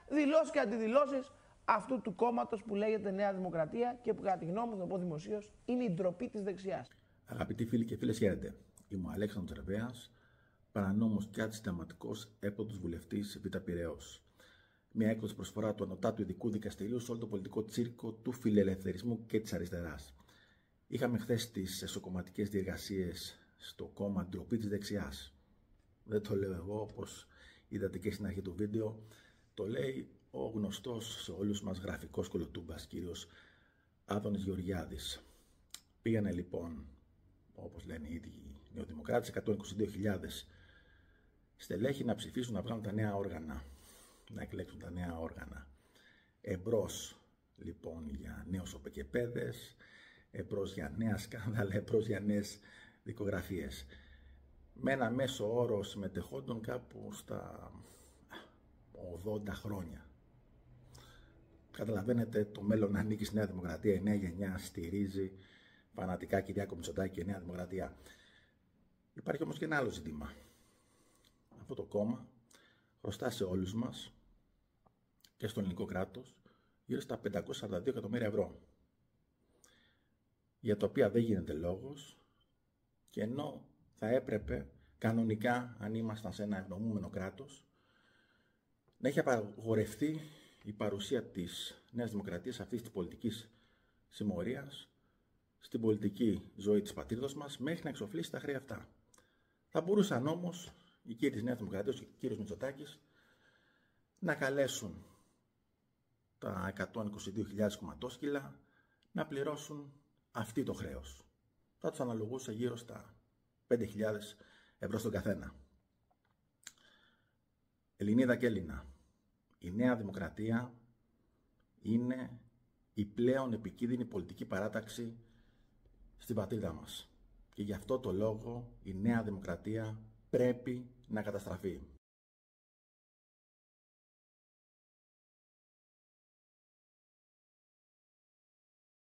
δηλώσεις και αντιδηλώσεις αυτού του κόμματος που λέγεται Νέα Δημοκρατία και που, κατά τη γνώμη μου, θα πω δημοσίως, είναι η ντροπή της δεξιάς. Αγαπητοί φίλοι και φίλες, χαίρετε. Είμαι ο Αλέξανδρος Ρεβέας, παρανόμος και αντισυνταγματικός έποντος βουλευτής Β' Πειραιώς. Μια έκδοση προσφορά του Ανωτάτου Ειδικού Δικαστηρίου σε όλο το πολιτικό τσίρκο του φιλελευθερισμού και της αριστεράς. Είχαμε χθες τις εσωκομματικές διεργασίες στο κόμμα ντροπή της δεξιάς. Δεν το λέω εγώ, όπως είδατε και στην αρχή του βίντεο. Το λέει ο γνωστός σε όλους μας γραφικός κολοτούμπας, κύριος Άδωνης Γεωργιάδης. Πήγανε λοιπόν, όπως λένε οι ίδιοι νεοδημοκράτες, 122.000 στελέχη να ψηφίσουν, να βγάλουν τα νέα όργανα, να εκλέξουν τα νέα όργανα. Εμπρός λοιπόν για νέους οπεκεπέδες, εμπρός για νέα σκάνδαλα, εμπρός για νέες δικογραφίες. Με ένα μέσο όρο συμμετεχόντων κάπου στα 80 χρόνια. Καταλαβαίνετε, το μέλλον ανήκει στη Νέα Δημοκρατία. Η νέα γενιά στηρίζει φανατικά Κυριάκο Μητσοτάκη και η Νέα Δημοκρατία. Υπάρχει όμως και ένα άλλο ζήτημα. Αυτό το κόμμα χρωστά σε όλους μας και στο ελληνικό κράτος γύρω στα 542 εκατομμύρια ευρώ, για τα οποία δεν γίνεται λόγος, και ενώ θα έπρεπε κανονικά, αν ήμασταν σε ένα ευνομούμενο κράτος, να έχει απαγορευτεί η παρουσία της Νέας Δημοκρατίας, αυτής της πολιτικής συμμορίας, στην πολιτική ζωή της πατρίδος μας, μέχρι να εξοφλήσει τα χρέη αυτά. Θα μπορούσαν όμως οι κύριοι της Νέας Δημοκρατίας και ο κύριος Μητσοτάκης να καλέσουν τα 122.000 κομματόσκυλα να πληρώσουν αυτή το χρέος. Θα τους αναλογούσε γύρω στα 5.000 ευρώ στον καθένα. Ελληνίδα και Έλληνα, η Νέα Δημοκρατία είναι η πλέον επικίνδυνη πολιτική παράταξη στην πατρίδα μας. Και γι' αυτό το λόγο η Νέα Δημοκρατία πρέπει να καταστραφεί.